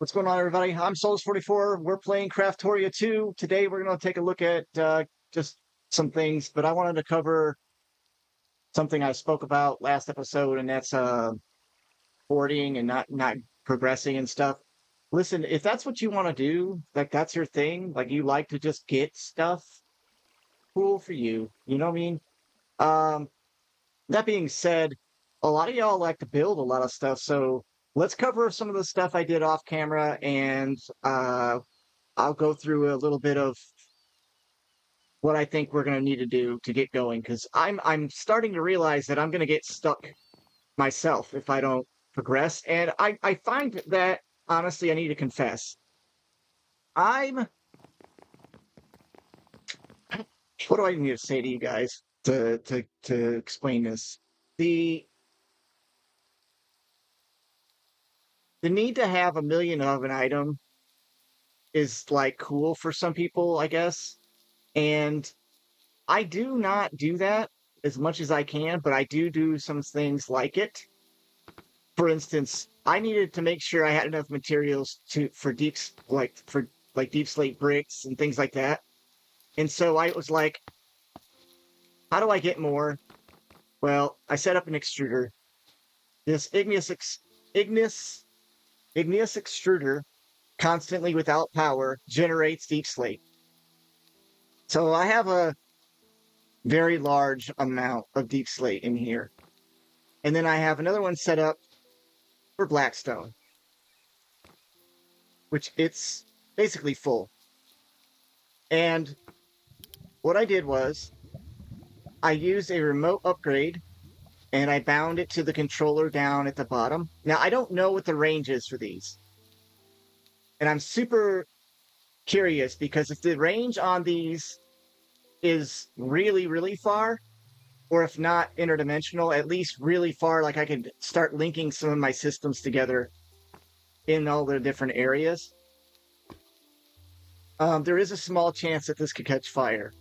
What's going on, everybody? I'm Souls44. We're playing Craftoria 2. Today, we're going to take a look at just some things, but I wanted to cover something I spoke about last episode, and that's boarding and not progressing and stuff. Listen, if that's what you want to do, like that's your thing, like you like to just get stuff, cool for you. You know what I mean? Um, that being said, a lot of y'all like to build a lot of stuff, so let's cover some of the stuff I did off camera, and I'll go through a little bit of what I think we're going to need to do to get going, because I'm starting to realize that I'm going to get stuck myself if I don't progress, and I find that honestly I need to confess I'm what do I need to say to you guys to explain this? The the need to have a million of an item is like cool for some people, I guess, and I do not do that as much as I can, but I do some things like it. For instance, I needed to make sure I had enough materials for deep slate bricks and things like that. And so I was like, how do I get more? Well, I set up an extruder. This igneous extruder, constantly without power, generates deep slate. So I have a very large amount of deep slate in here. And then I have another one set up for blackstone, which it's basically full. And what I did was I used a remote upgrade and I bound it to the controller down at the bottom. Now, I don't know what the range is for these. And I'm super curious because if the range on these is really, really far, or if not interdimensional, at least really far, like I could start linking some of my systems together in all the different areas. There is a small chance that this could catch fire.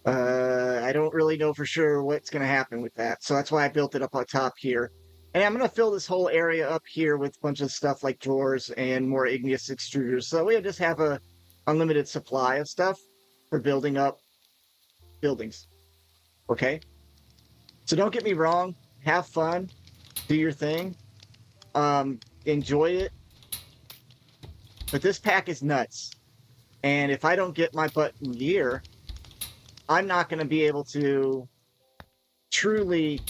I don't really know for sure what's going to happen with that. So that's why I built it up on top here. And I'm going to fill this whole area up here with a bunch of stuff like drawers and more igneous extruders. So we just have a unlimited supply of stuff for building up buildings. Okay? So don't get me wrong. Have fun. Do your thing. Enjoy it. But this pack is nuts. And if I don't get my butt in gear, I'm not going to be able to truly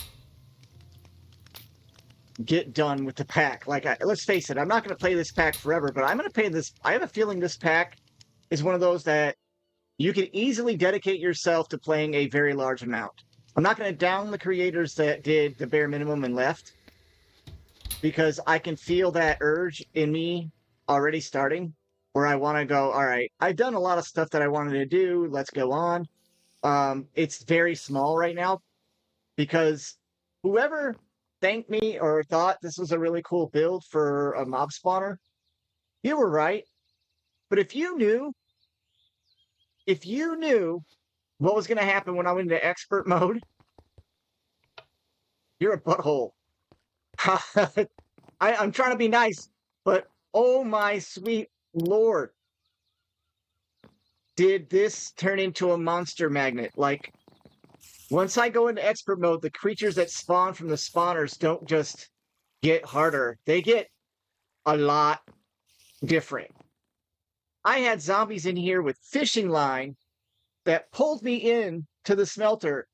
get done with the pack. Like, let's face it, I'm not going to play this pack forever, but I'm going to play this. I have a feeling this pack is one of those that you can easily dedicate yourself to playing a very large amount. I'm not going to down the creators that did the bare minimum and left, because I can feel that urge in me already starting, where I want to go, all right, I've done a lot of stuff that I wanted to do. Let's go on. It's very small right now because whoever thanked me or thought this was a really cool build for a mob spawner, you were right. But if you knew what was going to happen when I went into expert mode, you're a butthole. I'm trying to be nice, but oh my sweet lord, did this turn into a monster magnet? Like, once I go into expert mode, the creatures that spawn from the spawners don't just get harder. They get a lot different. I had zombies in here with fishing line that pulled me in to the smelter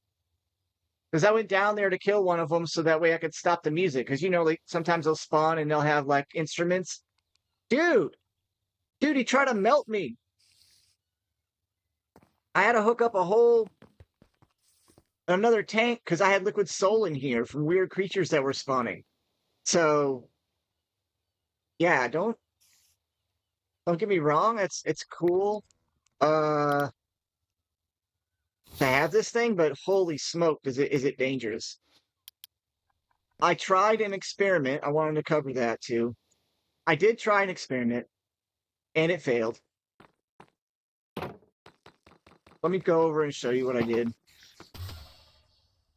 because I went down there to kill one of them so that way I could stop the music. Because, you know, like sometimes they'll spawn and they'll have like instruments. Dude, he tried to melt me. I had to hook up another tank because I had liquid soul in here from weird creatures that were spawning. So yeah, don't get me wrong, it's cool to have this thing, but holy smoke, is it dangerous. I tried an experiment. I wanted to cover that too. I did try an experiment and it failed. Let me go over and show you what I did.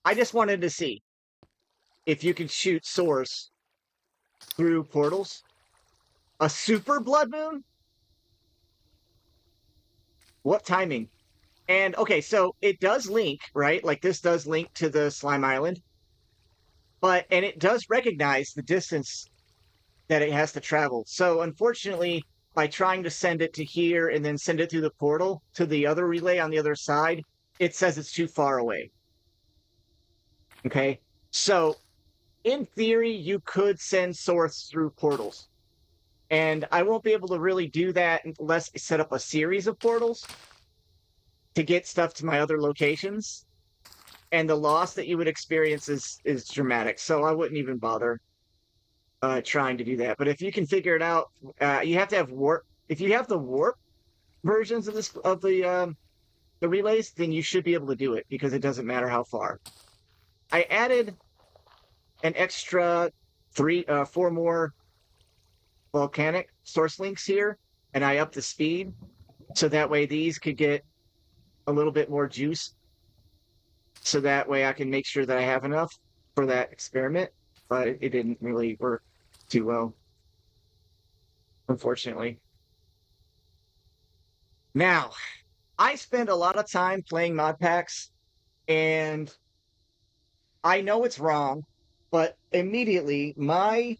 I just wanted to see if you could shoot source through portals. A super blood moon? What timing? And okay, so it does link, right? Like this does link to the Slime Island, and it does recognize the distance that it has to travel. So unfortunately, by trying to send it to here and then send it through the portal to the other relay on the other side, it says it's too far away. Okay. So in theory, you could send source through portals. And I won't be able to really do that unless I set up a series of portals to get stuff to my other locations. And the loss that you would experience is dramatic. So I wouldn't even bother trying to do that. But if you can figure it out, you have to have warp. If you have the warp versions of the relays, then you should be able to do it because it doesn't matter how far. I added an extra four more volcanic source links here, and I upped the speed so that way these could get a little bit more juice. So that way I can make sure that I have enough for that experiment, but it didn't really work too well, unfortunately. Now, I spend a lot of time playing mod packs, and I know it's wrong, but immediately my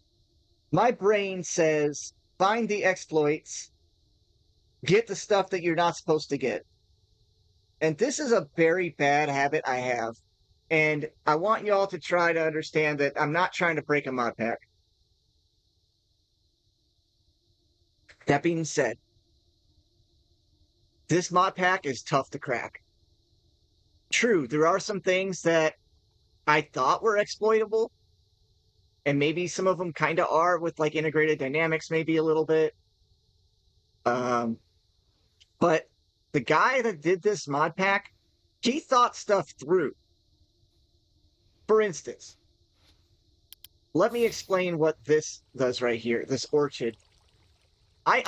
brain says find the exploits, get the stuff that you're not supposed to get. And this is a very bad habit I have. And I want y'all to try to understand that I'm not trying to break a mod pack. That being said, this mod pack is tough to crack. True, there are some things that I thought were exploitable, and maybe some of them kind of are with like integrated dynamics, maybe a little bit. But the guy that did this mod pack, he thought stuff through. For instance, let me explain what this does right here, this orchid. I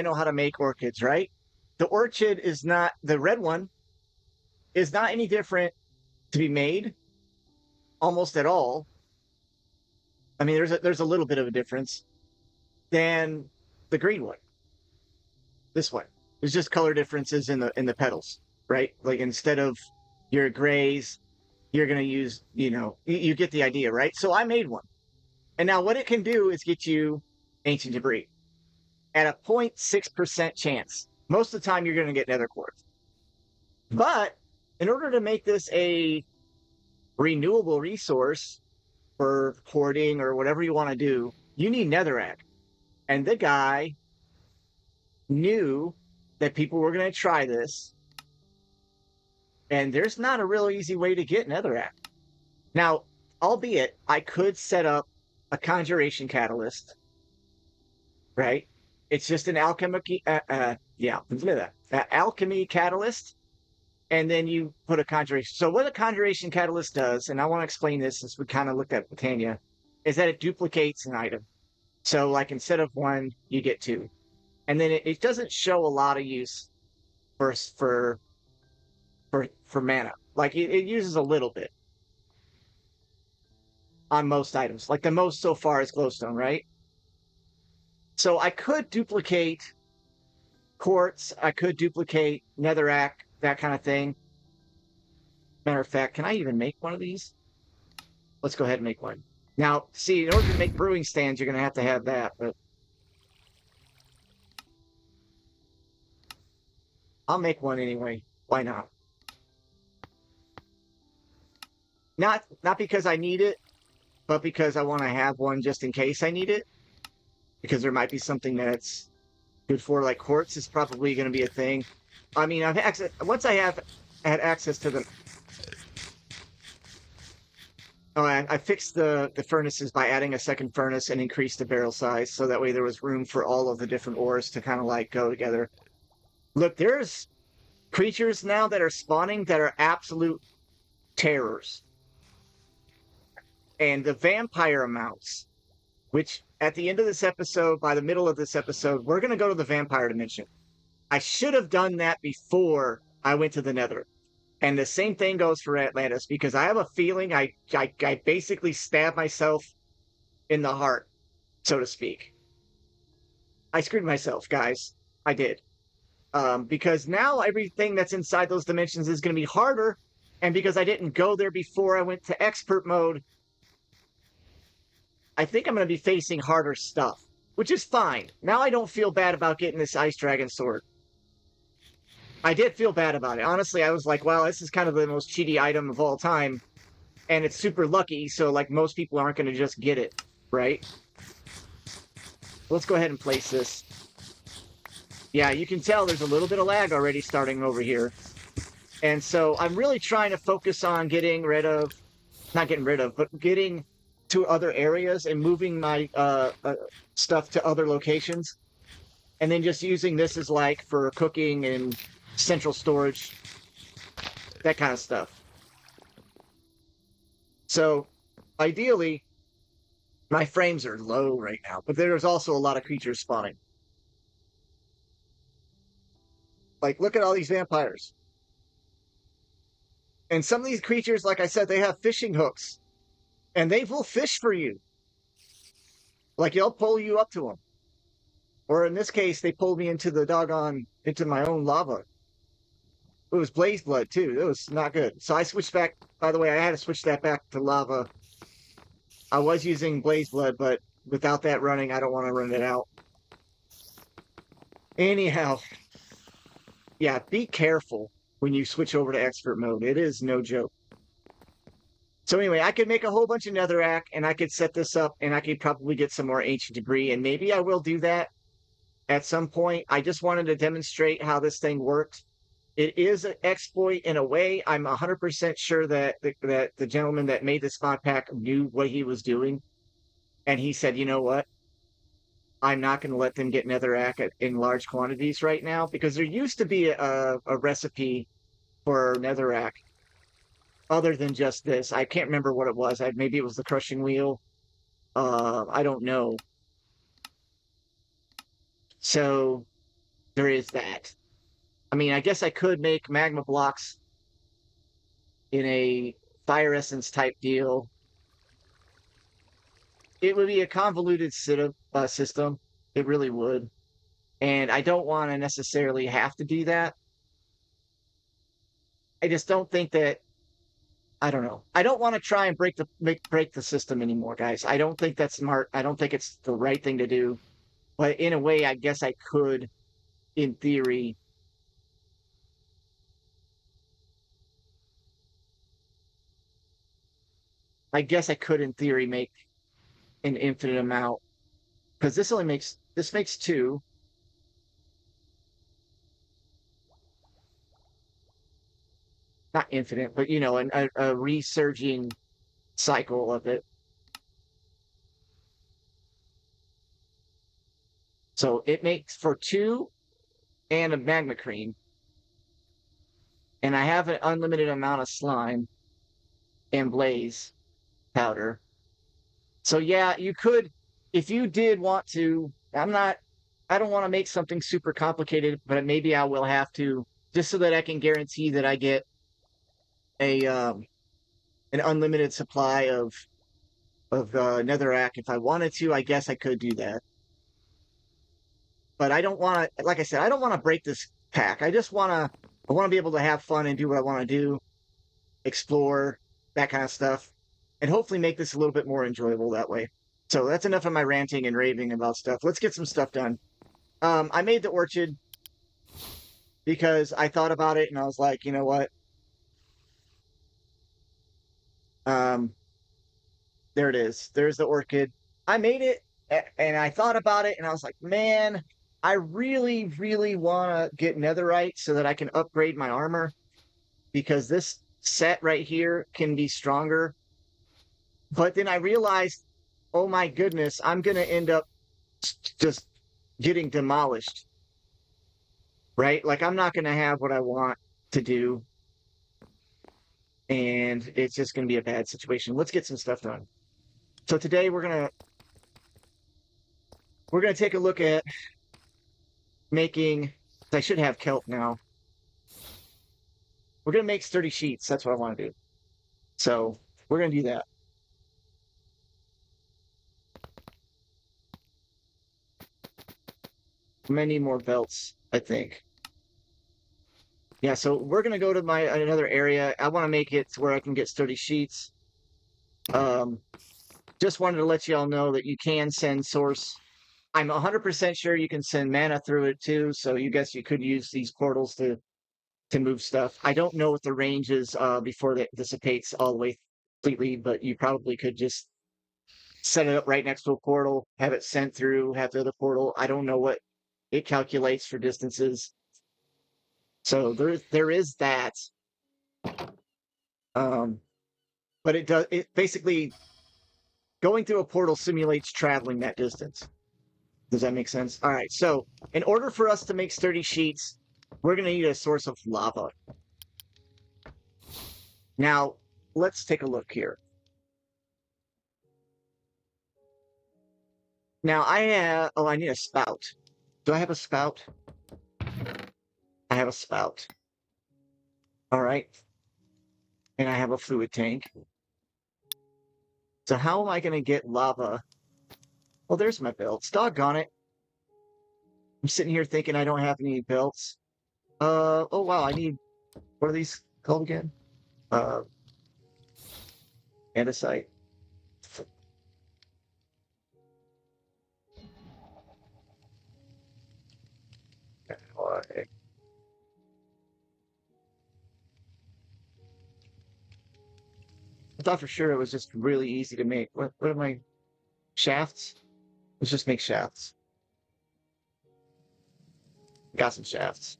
know how to make orchids, right? The orchid is not, the red one is not any different to be made almost at all. I mean, there's a little bit of a difference than the green one. This one. There's just color differences in the petals, right? Like instead of your grays, you're gonna use, you get the idea, right? So I made one. And now what it can do is get you ancient debris at a 0.6% chance. Most of the time you're gonna get nether quartz. But in order to make this a renewable resource for hoarding or whatever you want to do, you need netherrack. And the guy knew that people were going to try this, and there's not a real easy way to get netherrack. Now, albeit I could set up a conjuration catalyst, right? It's just an alchemy catalyst, and then you put a conjuration. So what a conjuration catalyst does, and I want to explain this since we kind of looked at Botania, is that it duplicates an item. So like instead of one, you get two. And then it doesn't show a lot of use for mana. Like it uses a little bit on most items. Like the most so far is glowstone, right? So I could duplicate quartz, I could duplicate netherrack, that kind of thing. Matter of fact, can I even make one of these? Let's go ahead and make one. Now, see, in order to make brewing stands, you're going to have that, but I'll make one anyway. Why not? Not because I need it, but because I want to have one just in case I need it. Because there might be something that's good for, like quartz is probably going to be a thing. I mean, once I have had access to them. Oh, I fixed the furnaces by adding a second furnace and increased the barrel size, so that way there was room for all of the different ores to kind of like go together. Look, there's creatures now that are spawning that are absolute terrors. And the vampire amounts, which at the end of this episode, by the middle of this episode, we're going to go to the vampire dimension. I should have done that before I went to the nether. And the same thing goes for Atlantis, because I have a feeling I basically stabbed myself in the heart, so to speak. I screwed myself, guys. I did. Because now everything that's inside those dimensions is going to be harder. And because I didn't go there before I went to expert mode, I think I'm going to be facing harder stuff, which is fine. Now I don't feel bad about getting this Ice Dragon sword. I did feel bad about it. Honestly, I was like, wow, this is kind of the most cheaty item of all time. And it's super lucky, so like most people aren't going to just get it, right? Let's go ahead and place this. Yeah, you can tell there's a little bit of lag already starting over here. And so I'm really trying to focus on getting rid of, not getting rid of, but getting to other areas and moving my stuff to other locations. And then just using this as like for cooking and central storage, that kind of stuff. So ideally, my frames are low right now, but there's also a lot of creatures spawning. Like, look at all these vampires. And some of these creatures, like I said, they have fishing hooks. And they will fish for you. Like, they'll pull you up to them. Or in this case, they pulled me into into my own lava. It was blaze blood, too. It was not good. So I switched back. By the way, I had to switch that back to lava. I was using blaze blood, but without that running, I don't want to run it out. Anyhow, yeah, be careful when you switch over to expert mode. It is no joke. So anyway, I could make a whole bunch of netherrack, and I could set this up, and I could probably get some more ancient debris, and maybe I will do that at some point. I just wanted to demonstrate how this thing works. It is an exploit in a way. I'm 100% sure that the gentleman that made this mod pack knew what he was doing, and he said, you know what? I'm not going to let them get netherrack in large quantities right now, because there used to be a recipe for netherrack other than just this. I can't remember what it was. Maybe it was the crushing wheel. I don't know. So there is that. I mean, I guess I could make magma blocks in a fire essence type deal. It would be a convoluted system. It really would. And I don't want to necessarily have to do that. I just don't think that I don't know. I don't want to try and break the system anymore, guys. I don't think that's smart. I don't think it's the right thing to do. But in a way, I guess I could, in theory. I guess I could, in theory, make an infinite amount because this makes two. Not infinite, but you know, a resurging cycle of it. So it makes for two and a magma cream. And I have an unlimited amount of slime and blaze powder. So yeah, you could, if you did want to, I don't want to make something super complicated, but maybe I will have to, just so that I can guarantee that I get a an unlimited supply of netherrack. If I wanted to, I guess I could do that. But I don't want to, like I said, I don't want to break this pack. I want to be able to have fun and do what I want to do, explore, that kind of stuff, and hopefully make this a little bit more enjoyable that way. So that's enough of my ranting and raving about stuff. Let's get some stuff done. I made the orchid because I thought about it and I was like, you know what? Um, there it is. There's the orchid. I made it and I thought about it and I was like, man, I really, really want to get netherite so that I can upgrade my armor because this set right here can be stronger. But then I realized, oh my goodness, I'm going to end up just getting demolished, right? Like I'm not going to have what I want to do. And it's just going to be a bad situation. Let's get some stuff done. So today we're going to take a look at making, I should have kelp now. We're going to make sturdy sheets. That's what I want to do. So we're going to do that. Many more belts, I think. Yeah, so we're gonna go to my another area. I want to make it to where I can get sturdy sheets. Um, just wanted to let you all know that you can send source. I'm 100% sure you can send mana through it too. So you guess you could use these portals to move stuff. I don't know what the range is before that dissipates all the way completely, but you probably could just set it up right next to a portal, have it sent through, have the other portal. I don't know what it calculates for distances. So there is that. Um, but it basically going through a portal simulates traveling that distance. Does that make sense? All right. So in order for us to make sturdy sheets, we're gonna need a source of lava. Now, let's take a look here. Now I need a spout. Do I have a spout? I have a spout. All right. And I have a fluid tank. So how am I going to get lava? Well, there's my belts. Doggone it. I'm sitting here thinking I don't have any belts. Oh wow, I need, what are these called again? Uh, andesite. I thought for sure it was just really easy to make. What are my shafts? Let's just make shafts. Got some shafts.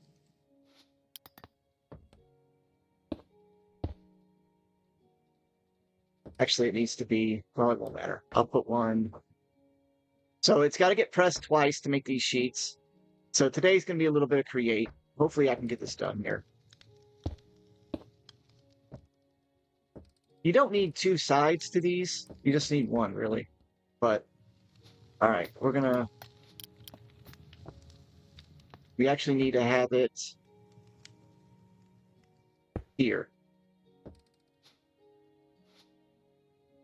Actually, it needs to be, well, it won't matter. I'll put one. So it's got to get pressed twice to make these sheets. So today's going to be a little bit of create. Hopefully I can get this done here. You don't need two sides to these. You just need one, really. But, all right, we actually need to have it here.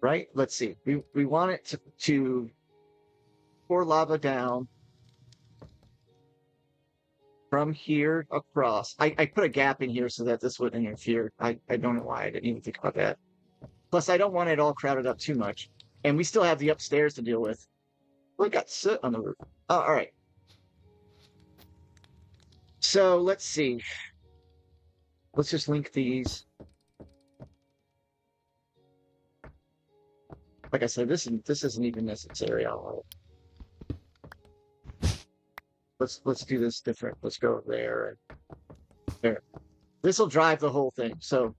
Right? Let's see. We want it to pour lava down from here across. I put a gap in here so that this wouldn't interfere. I don't know why I didn't even think about that. Plus, I don't want it all crowded up too much. And we still have the upstairs to deal with. We got soot on the roof. Oh, all right. So let's see. Let's just link these. Like I said, this isn't even necessary. Let's do this different. Let's go there and there. This will drive the whole thing. So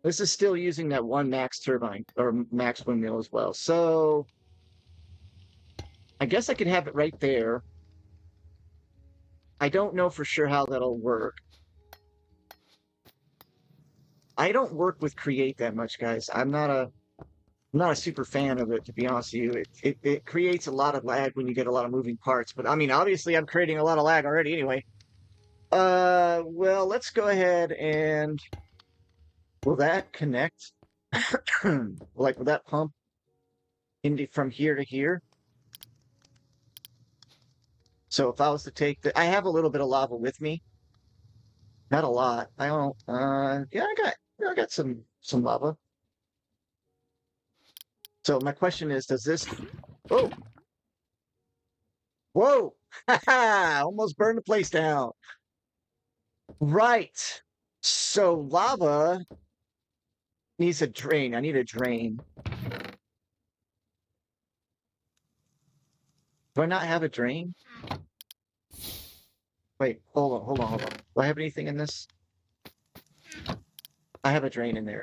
this is still using that one max turbine or max windmill as well. So I guess I could have it right there. I don't know for sure how that'll work. I don't work with Create that much, guys. I'm not a super fan of it, to be honest with you. It creates a lot of lag when you get a lot of moving parts. But I mean, obviously, I'm creating a lot of lag already anyway. Well, let's go ahead and will that connect? Like, will that pump into from here to here? So if I was to take I have a little bit of lava with me. Not a lot. I don't. Yeah, I got some lava. So my question is, does this? Oh, whoa! Almost burned the place down. Right. So lava needs a drain. I need a drain. Do I not have a drain? Wait, hold on. Do I have anything in this? I have a drain in there.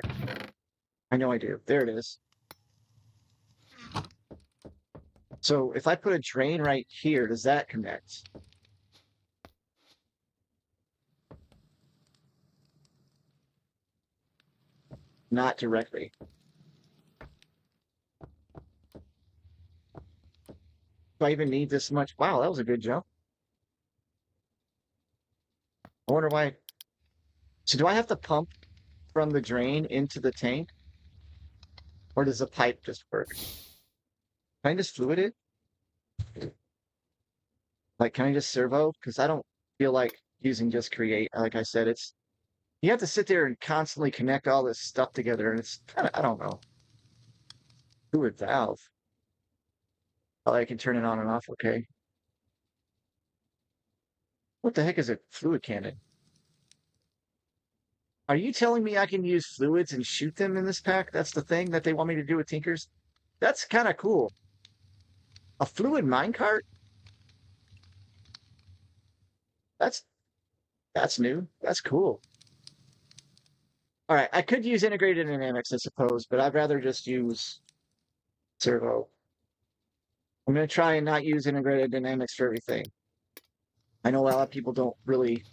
I know I do. There it is. So if I put a drain right here, does that connect? Not directly. Do I even need this much? Wow, that was a good jump. I wonder why. So do I have to pump from the drain into the tank? Or does the pipe just work? Can I just fluid it? Like, can I just servo? Because I don't feel like using just create. Like I said, it's you have to sit there and constantly connect all this stuff together, and it's kind of I don't know. Fluid valve. Oh, I can turn it on and off. Okay. What the heck is a fluid cannon? Are you telling me I can use fluids and shoot them in this pack? That's the thing that they want me to do with Tinkers? That's kind of cool. A fluid minecart? That's that's new. That's cool. All right, I could use integrated dynamics, I suppose, but I'd rather just use servo. I'm going to try and not use integrated dynamics for everything. I know a lot of people don't really.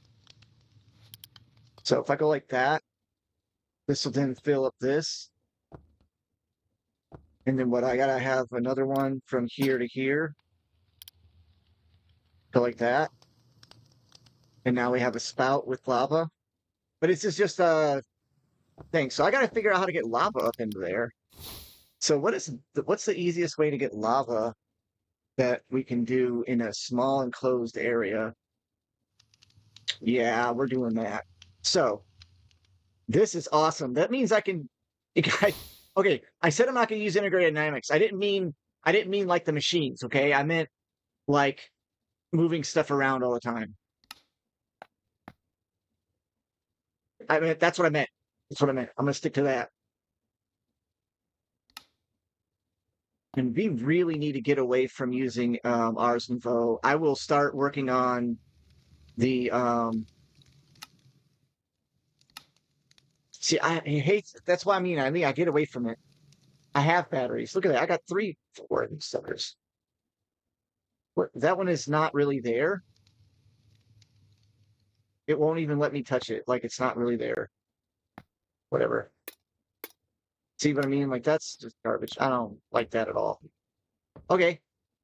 So if I go like that, this will then fill up this. And then what I got to have another one from here to here. Go like that. And now we have a spout with lava. But this is just a thing. So I got to figure out how to get lava up into there. So what's the easiest way to get lava that we can do in a small enclosed area? Yeah, we're doing that. So this is awesome. That means I can. Okay, I said I'm not going to use integrated dynamics. I didn't mean like the machines. Okay, I meant like moving stuff around all the time. I mean that's what I meant. That's what I meant. I'm going to stick to that. And we really need to get away from using Ars Nouveau. I will start working on the see I hate that's why I mean I get away from it. I have batteries. Look at that. I got four of these suckers. What that one is not really there. It won't even let me touch it. Like it's not really there. Whatever. See what I mean? Like that's just garbage. I don't like that at all. Okay.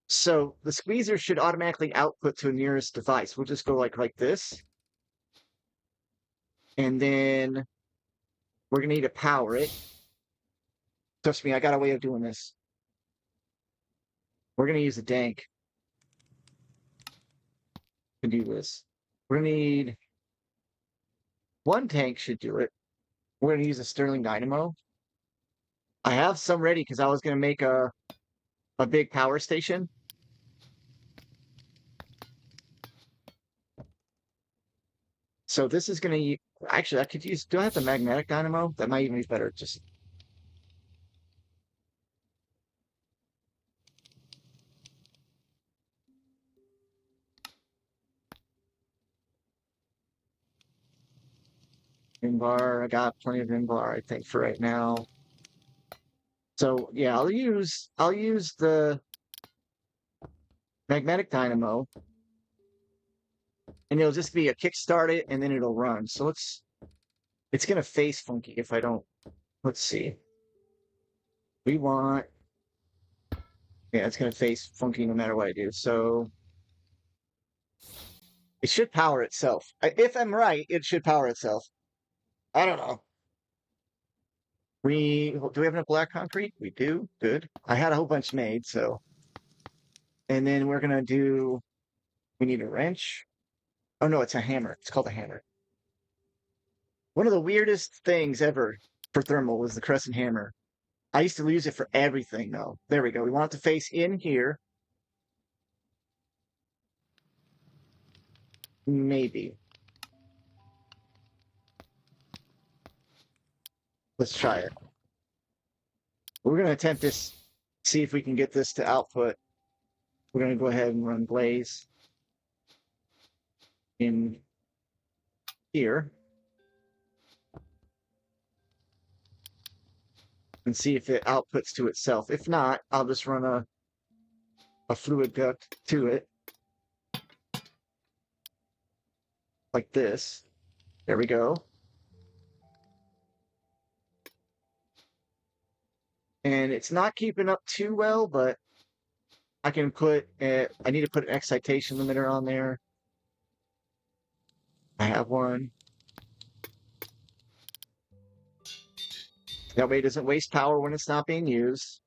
So the squeezer should automatically output to a nearest device. We'll just go like this. And then we're gonna need to power it. Trust me, I got a way of doing this. We're gonna use a dank to do this. We're gonna need one tank should do it. We're gonna use a Sterling Dynamo. I have some ready because I was gonna make a big power station. So this is gonna actually I could use. Do I have the magnetic dynamo? That might even be better. Just Invar. I got plenty of Invar, I think, for right now. So yeah, I'll use the magnetic dynamo, and it'll just be a kickstart it, and then it'll run. So it's gonna face funky if I don't. Let's see. We want yeah, it's gonna face funky no matter what I do. So it should power itself. If I'm right, it should power itself. I don't know. Do we have enough black concrete? We do. Good. I had a whole bunch made, so. And then we're gonna do. We need a wrench. Oh no, it's a hammer. It's called a hammer. One of the weirdest things ever for thermal was the crescent hammer. I used to use it for everything though. There we go. We want it to face in here. Maybe. Let's try it. We're gonna attempt this. See if we can get this to output. We're gonna go ahead and run blaze in here. And see if it outputs to itself. If not, I'll just run a fluid duct to it. Like this. There we go. And it's not keeping up too well, but I can put I need to put an excitation limiter on there. I have one. That way it doesn't waste power when it's not being used.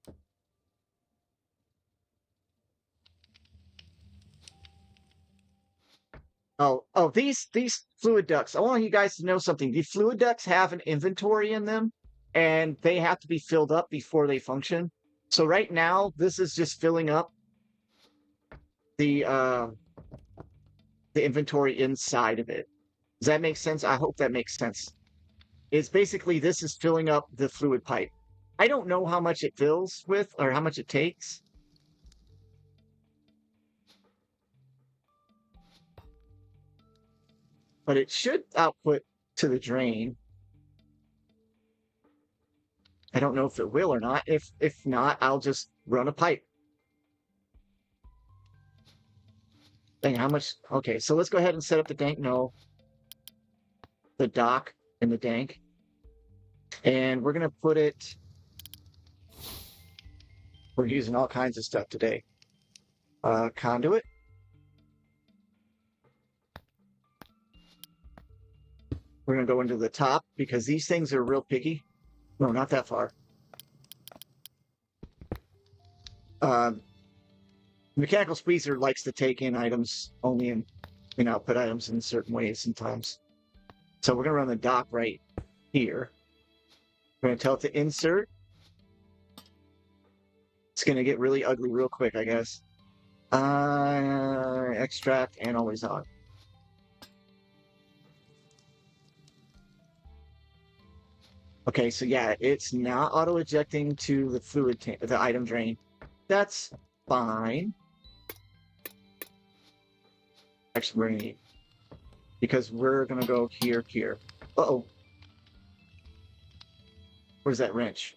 These fluid ducts. I want you guys to know something. The fluid ducts have an inventory in them, and they have to be filled up before they function. So right now, this is just filling up the inventory inside of it. Does that make sense? I hope that makes sense. It's basically this is filling up the fluid pipe. I don't know how much it fills with or how much it takes. But it should output to the drain. I don't know if it will or not. If not, I'll just run a pipe. Dang, how much? Okay, so let's go ahead and set up the dank. No, the dock and the dank. And we're going to put it. We're using all kinds of stuff today. Conduit. We're going to go into the top because these things are real picky. No, not that far. Mechanical squeezer likes to take in items only in output items in certain ways sometimes. So we're going to run the dock right here. We're going to tell it to insert. It's going to get really ugly real quick, I guess. Extract and always on. Okay, so yeah, it's not auto-ejecting to the fluid tank, the item drain. That's fine. Actually, we're going to need, because we're going to go here, here. Uh-oh. Where's that wrench?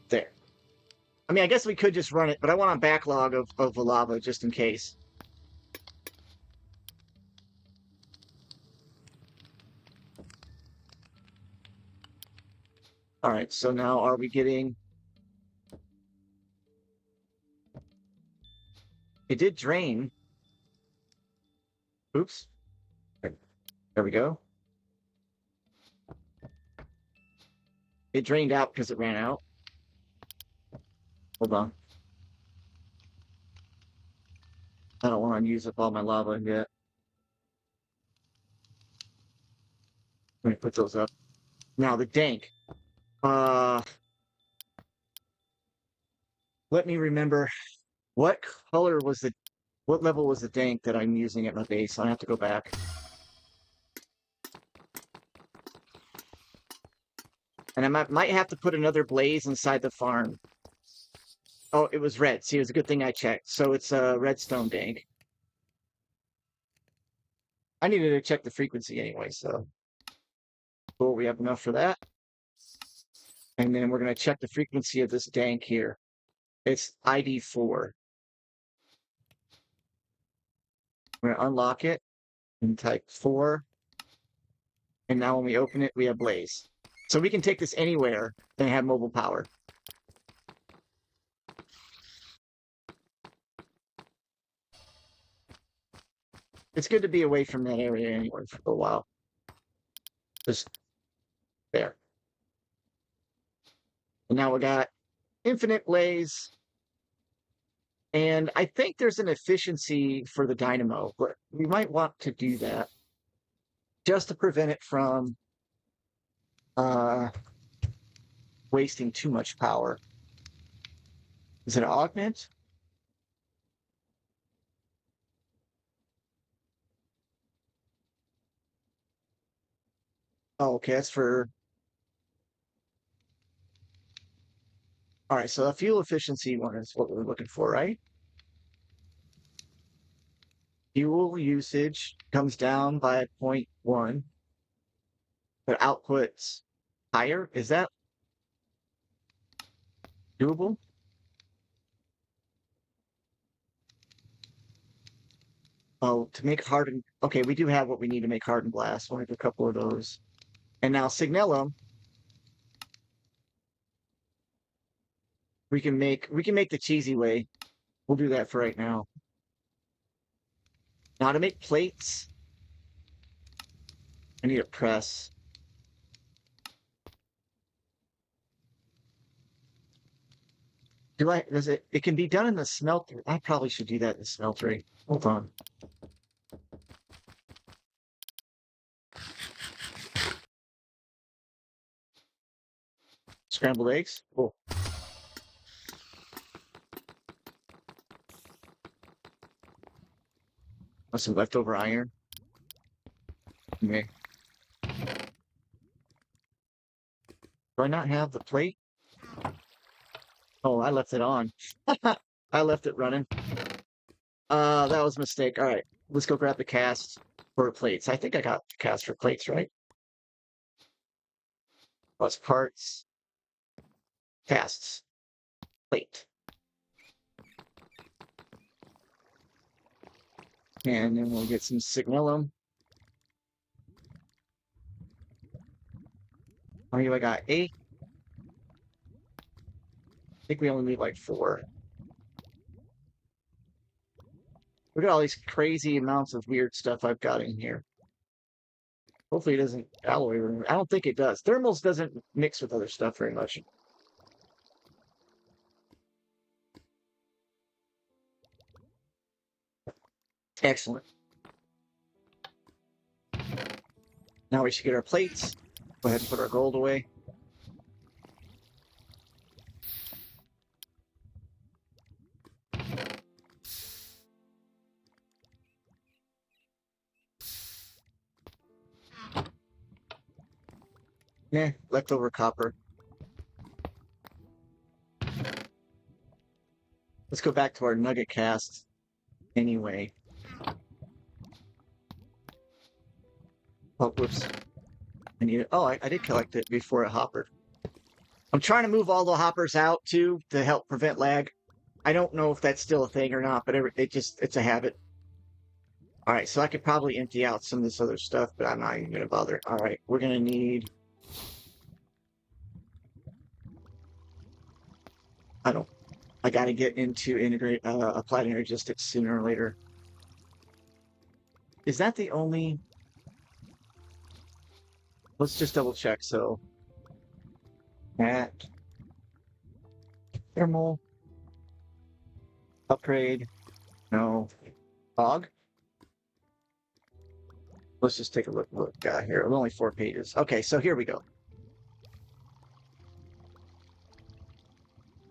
There. I mean, I guess we could just run it, but I want a backlog of the lava just in case. All right, so now are we getting... It did drain. Oops. There we go. It drained out because it ran out. Hold on. I don't want to use up all my lava yet. Let me put those up. Now the dank. Let me remember what color was the, what level was the dank that I'm using at my base? I have to go back. And I might have to put another blaze inside the farm. Oh, it was red. See, it was a good thing I checked. So it's a redstone dank. I needed to check the frequency anyway, so cool. We have enough for that. And then we're going to check the frequency of this dank here. It's ID 4. We're going to unlock it and type 4. And now when we open it, we have blaze. So we can take this anywhere and have mobile power. It's good to be away from that area anyway for a while. Just there. And now we got infinite blaze. And I think there's an efficiency for the dynamo, but we might want to do that just to prevent it from wasting too much power. Is it an augment? Oh, okay, that's for... All right, so the fuel efficiency one is what we're looking for, right? Fuel usage comes down by 0.1, but outputs higher. Is that doable? Oh, to make hardened... Okay, we do have what we need to make hardened glass. We'll make a couple of those. And now signalum, we can make the cheesy way. We'll do that for right now. Now to make plates, I need a press. Does it can be done in the smelter. I probably should do that in the smeltery. Hold on. Scrambled eggs? Cool. Some leftover iron. Okay. Do I not have the plate? Oh, I left it on. I left it running. That was a mistake. All right, let's go grab the cast for plates. I think I got the cast for plates, right? Plus parts, casts, plate. And then we'll get some signalum. How many do I got? 8? I think we only need like 4. Look at all these crazy amounts of weird stuff I've got in here. Hopefully it doesn't alloy. I don't think it does. Thermals doesn't mix with other stuff very much. Excellent. Now we should get our plates. Go ahead and put our gold away. Leftover copper. Let's go back to our nugget cast anyway. Oh, whoops. I need it. Oh, I did collect it before it hoppered. I'm trying to move all the hoppers out too to help prevent lag. I don't know if that's still a thing or not, but it's a habit. All right, so I could probably empty out some of this other stuff, but I'm not even gonna bother. All right, we're gonna need. I gotta get into applied energistics sooner or later. Is that the only? Let's just double check. So, at thermal upgrade, no, fog. Let's just take a look here. Only 4 pages. Okay, so here we go.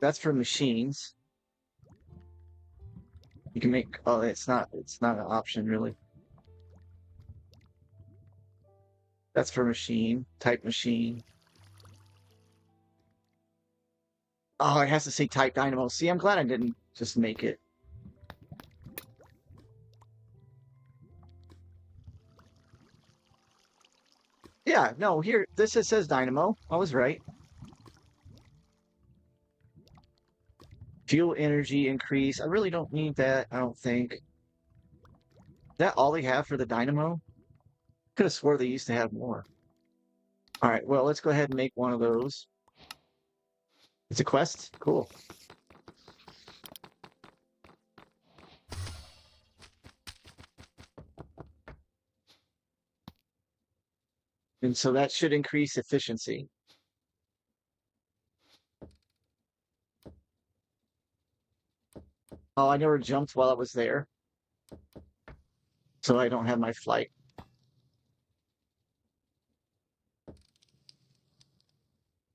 That's for machines. You can make. Oh, it's not an option really. That's for machine type machine. Oh, it has to say type dynamo. See, I'm glad I didn't just make it. Yeah, no, here, it says dynamo. I was right. Fuel energy increase. I really don't need that, I don't think. Is that all they have for the dynamo? Could have swore they used to have more. All right, well, let's go ahead and make one of those. It's a quest? Cool. And so that should increase efficiency. Oh, I never jumped while I was there. So I don't have my flight.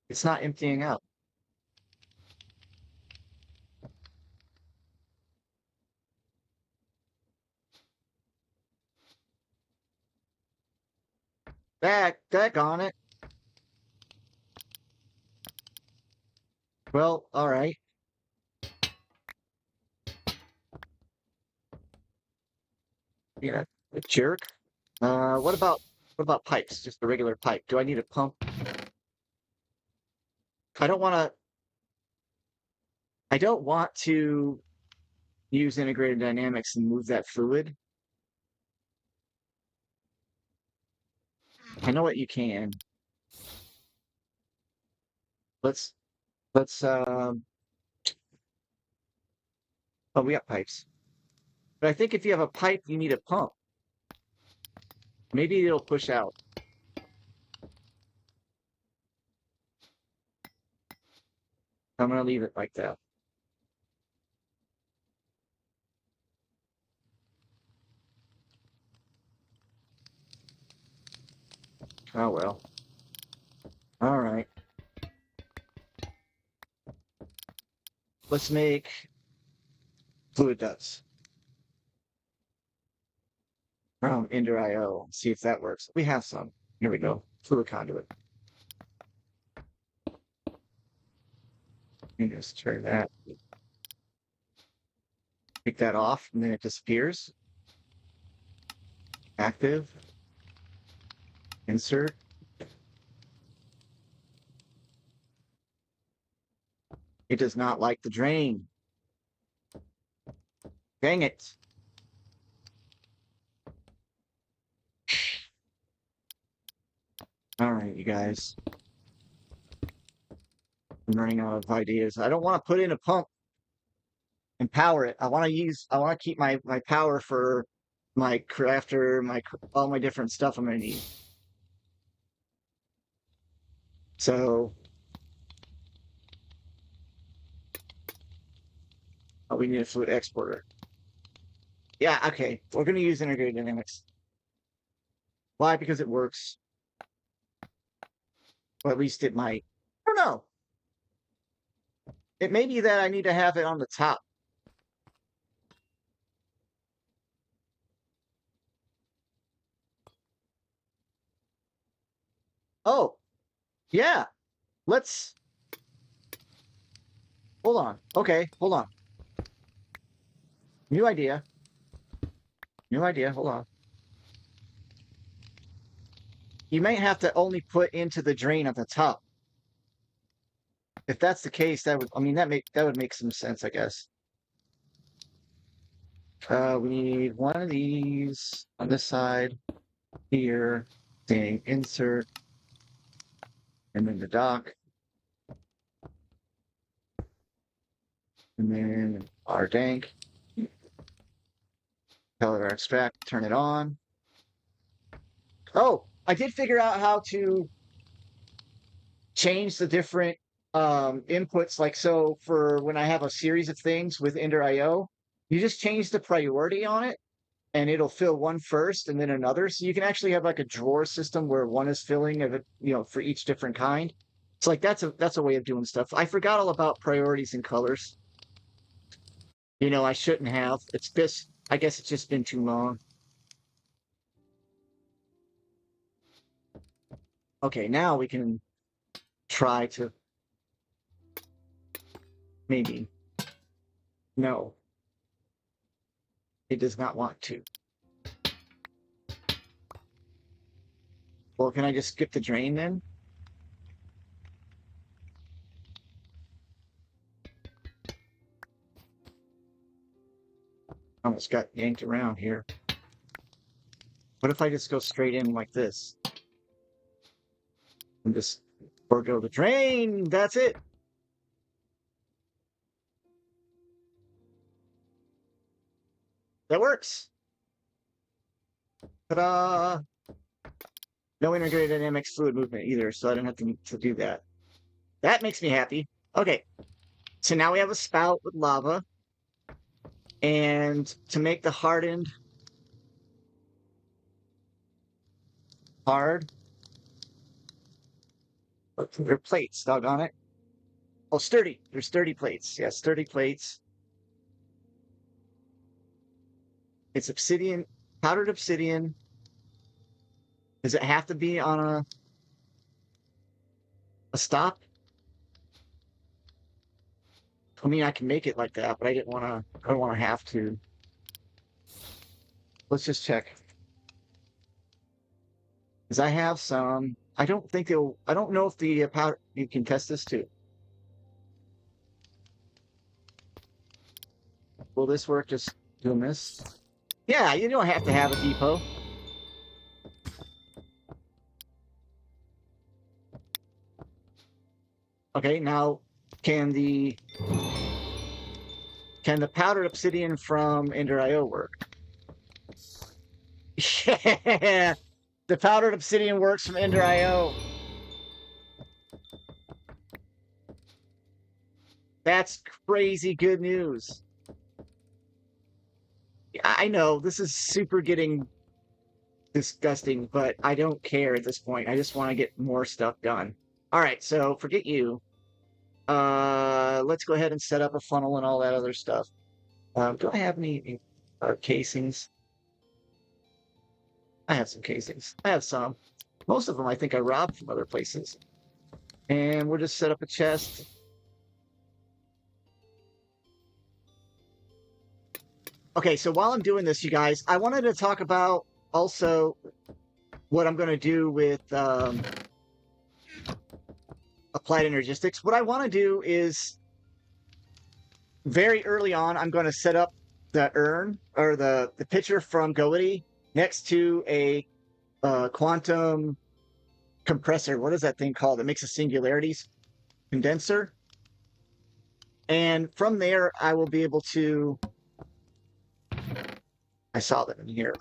It's not emptying out. Back on it. Well, all right. Yeah, a jerk. What about pipes? Just a regular pipe. Do I need a pump? I don't want to. I don't want to use integrated dynamics and move that fluid. I know what you can. Let's let's. Oh, we got pipes. But I think if you have a pipe, you need a pump. Maybe it'll push out. I'm gonna leave it like that. Oh well. All right. Let's make fluid ducts from Ender.io. See if that works. We have some. Here we go. Fluid conduit. Let me just turn that. Take that off, and then it disappears. Active. Insert. It does not like the drain. Dang it. All right, you guys. I'm running out of ideas. I don't want to put in a pump and power it. I want to keep my power for my crafter, all my different stuff I'm going to need. So, we need a fluid exporter. Yeah, okay. We're going to use integrated dynamics. Why? Because it works. Or at least it might. I don't know. It may be that I need to have it on the top. Oh, yeah. Let's hold on. Okay, hold on. New idea. New idea. Hold on. You may have to only put into the drain at the top. If that's the case, that would make some sense, I guess. We need one of these on this side here, saying insert, and then the dock, and then our dank, color extract, turn it on. Oh, I did figure out how to change the different inputs. Like, so for when I have a series of things with Ender.io, you just change the priority on it and it'll fill one first and then another. So you can actually have like a drawer system where one is filling of it, for each different kind. It's like that's a way of doing stuff. I forgot all about priorities and colors. I shouldn't have. It's just I guess it's just been too long. Okay, now we can try to maybe. No, it does not want to. Well, can I just skip the drain then? Almost got yanked around here. What if I just go straight in like this? And just forego the drain. That's it. That works. Ta-da! No integrated dynamics fluid movement either, so I don't have to do that. That makes me happy. Okay, so now we have a spout with lava. And to make the hardened hard, they're plates, doggone it. Oh, sturdy. They're sturdy plates. Yeah, sturdy plates. It's obsidian, powdered obsidian. Does it have to be on a stop? I mean, I can make it like that, but I don't want to have to. Let's just check. Because I have some. I don't know if the powder, you can test this too. Will this work just doing this? Yeah, you don't have to have a depot. Okay, now can the powdered obsidian from Ender.io work? Yeah, the powdered obsidian works from Ender.io. That's crazy good news. I know this is super getting disgusting, but I don't care at this point. I just want to get more stuff done. All right, so forget you. Let's go ahead and set up a funnel and all that other stuff. Do I have any casings? I have some casings. I have some. Most of them I think I robbed from other places. And we'll just set up a chest. Okay, so while I'm doing this, you guys, I wanted to talk about also what I'm going to do with applied energistics. What I want to do is very early on, I'm going to set up the urn or the pitcher from Goity next to a quantum compressor. What is that thing called? That makes a singularities condenser. And from there, I will be able to. I saw that in here.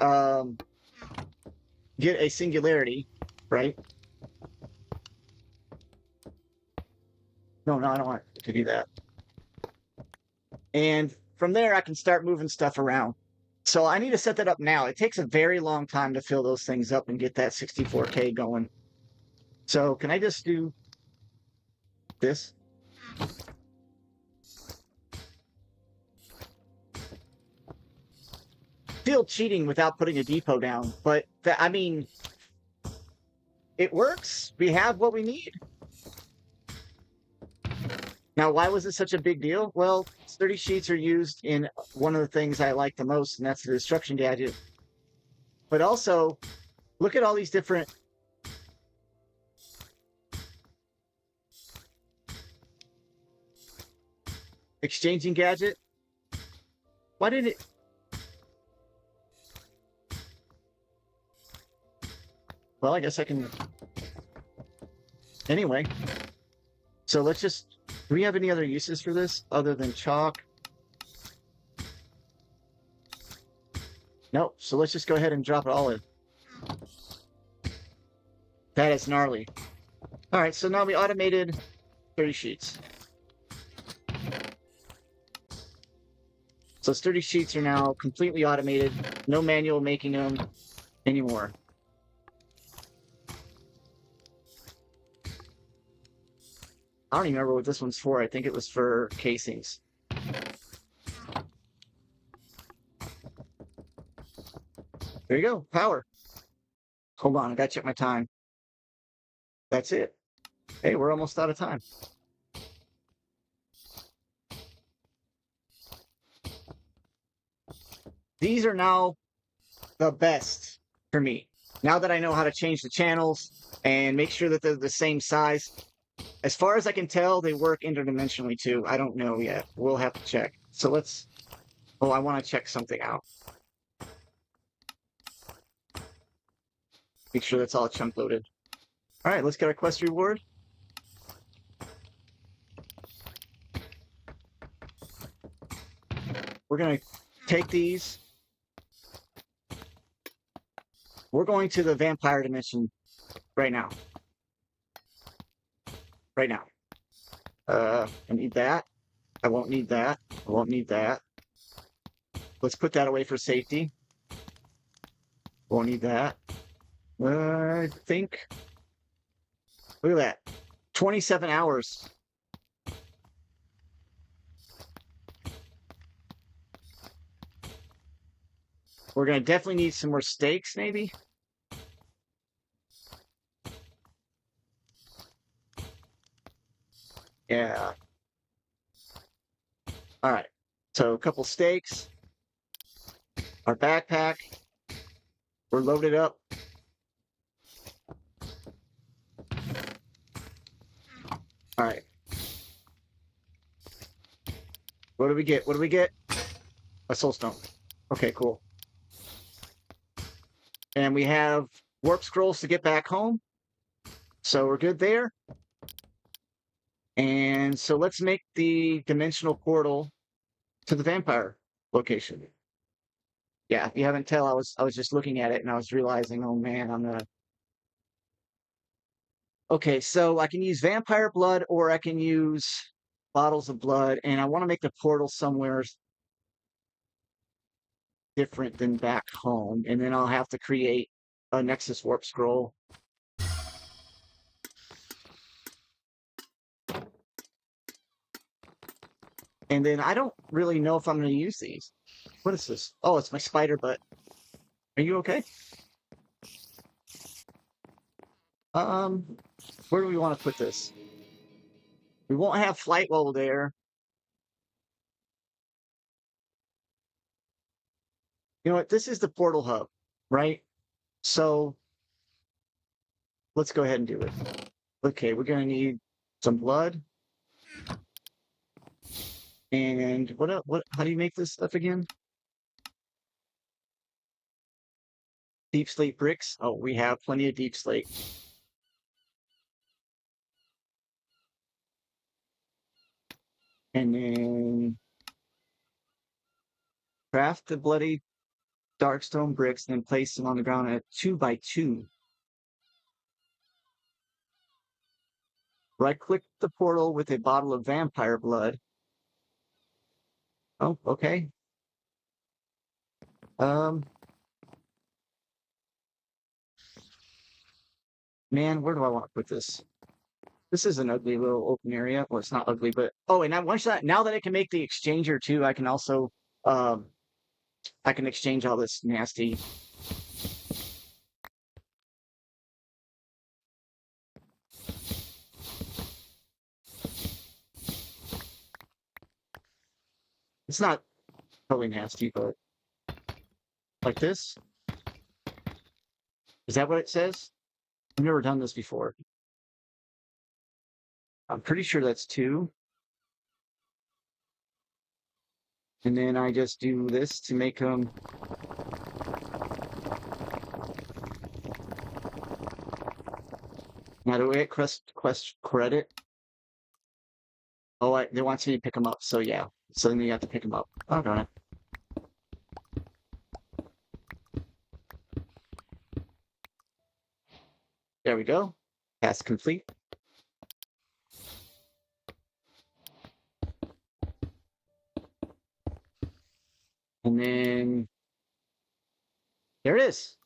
Get a singularity, right? No, I don't want to do that. And from there, I can start moving stuff around. So I need to set that up now. It takes a very long time to fill those things up and get that 64K going. So can I just do this? Still cheating without putting a depot down, but I mean, it works. We have what we need. Now, why was it such a big deal? Well, sturdy sheets are used in one of the things I like the most, and that's the destruction gadget. But also, look at all these different exchanging gadget. Why did it? Well, I guess I can. Anyway, so let's just. Do we have any other uses for this other than chalk? Nope. So let's just go ahead and drop it all in. That is gnarly. All right, so now we automated 30 sheets. So sturdy sheets are now completely automated. No manual making them anymore. I don't even remember what this one's for. I think it was for casings. There you go. Power. Hold on. I got to check my time. That's it. Hey, we're almost out of time. These are now the best for me. Now that I know how to change the channels and make sure that they're the same size. As far as I can tell, they work interdimensionally too. I don't know yet. We'll have to check. So let's... Oh, I want to check something out. Make sure that's all chunk loaded. All right, let's get our quest reward. We're going to take these. We're going to the vampire dimension right now. Right now. I need that. I won't need that. I won't need that. Let's put that away for safety. Won't need that. I think. Look at that. 27 hours. We're going to definitely need some more steaks, maybe. Yeah. All right. So a couple steaks. Our backpack. We're loaded up. All right. What do we get? What do we get? A soulstone. Okay, cool. And we have warp scrolls to get back home. So we're good there. And so let's make the dimensional portal to the vampire location. Yeah, if you haven't tell, I was just looking at it and I was realizing, oh man, I'm gonna. Okay, so I can use vampire blood or I can use bottles of blood, and I want to make the portal somewhere different than back home, and then I'll have to create a Nexus Warp Scroll. And then I don't really know if I'm going to use these. What is this? Oh, it's my spider butt. Are you okay? Where do we want to put this? We won't have flight while we're there. You know what? This is the portal hub, right? So let's go ahead and do it. Okay, we're going to need some blood. And what, how do you make this stuff again? Deep slate bricks. Oh, we have plenty of deep slate. And then craft the bloody darkstone bricks, and then place them on the ground at 2x2. Right-click the portal with a bottle of vampire blood. Oh, okay. Man, where do I want to put this? This is an ugly little open area. Well, it's not ugly, but oh, and once that now that I can make the exchanger too, I can also I can exchange all this nasty. It's not totally nasty, but like this. Is that what it says? I've never done this before. I'm pretty sure that's 2. And then I just do this to make them. Now do I get quest credit? Oh, they want me to pick them up, so yeah. So then you have to pick them up. Oh, darn it. There we go. Task complete. And then there it is.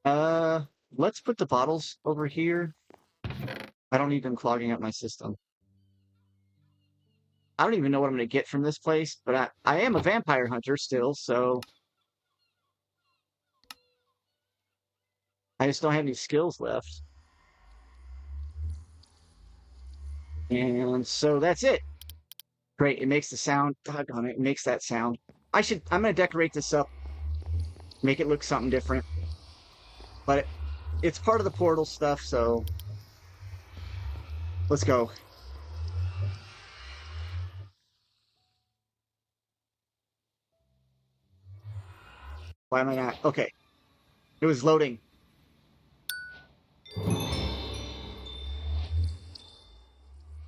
Let's put the bottles over here. I don't need them clogging up my system. I don't even know what I'm going to get from this place, but I am a vampire hunter still, so I just don't have any skills left. And so that's it. Great, it makes the sound. Doggone it, it makes that sound. I'm going to decorate this up, make it look something different. But it's part of the portal stuff, so let's go. Why am I not? Okay. It was loading.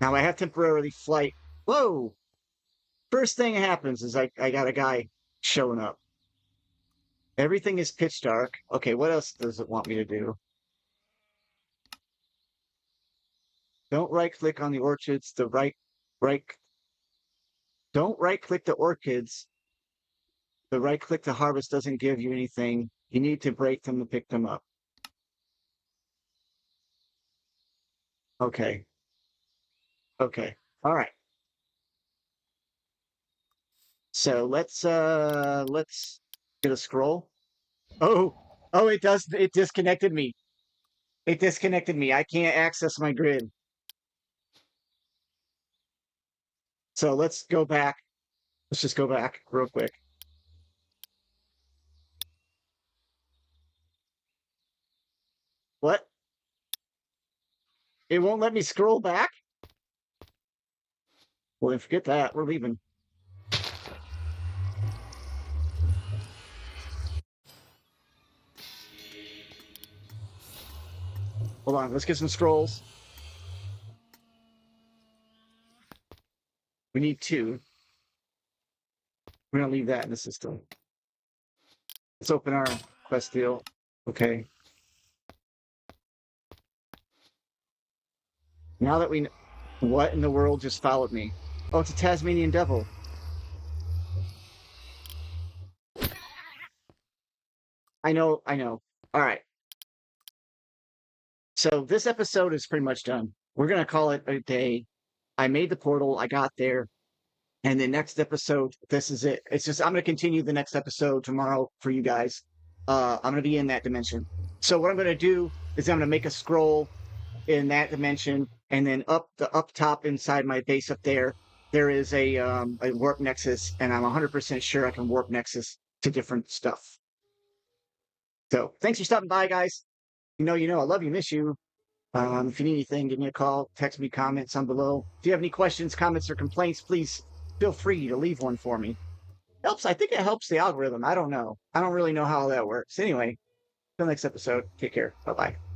Now I have temporarily flight. Whoa! First thing that happens is I got a guy showing up. Everything is pitch dark. Okay, what else does it want me to do? Don't right click on the orchids. Right don't right click the orchids. The right click to harvest doesn't give you anything. You need to break them to pick them up. Okay. Okay. All right. So let's get a scroll. Oh, oh, it disconnected me. It disconnected me. I can't access my grid. So let's go back. Let's just go back real quick. What? It won't let me scroll back? Well, then forget that. We're leaving. Hold on. Let's get some scrolls. We need 2. We're going to leave that in the system. Let's open our quest deal. Okay. Now that we know, what in the world just followed me? Oh, it's a Tasmanian devil. I know. All right. So this episode is pretty much done. We're gonna call it a day. I made the portal. I got there. And the next episode, this is it. It's just I'm gonna continue the next episode tomorrow for you guys. I'm gonna be in that dimension. So what I'm gonna do is I'm gonna make a scroll in that dimension, and then up top inside my base up there, there is a warp nexus, and I'm 100% sure I can warp nexus to different stuff. So thanks for stopping by, guys. You know, I love you, miss you. If you need anything, give me a call, text me, comments on below. If you have any questions, comments, or complaints, please feel free to leave one for me. Helps. I think it helps the algorithm. I don't know. I don't really know how that works. Anyway, till next episode. Take care. Bye bye.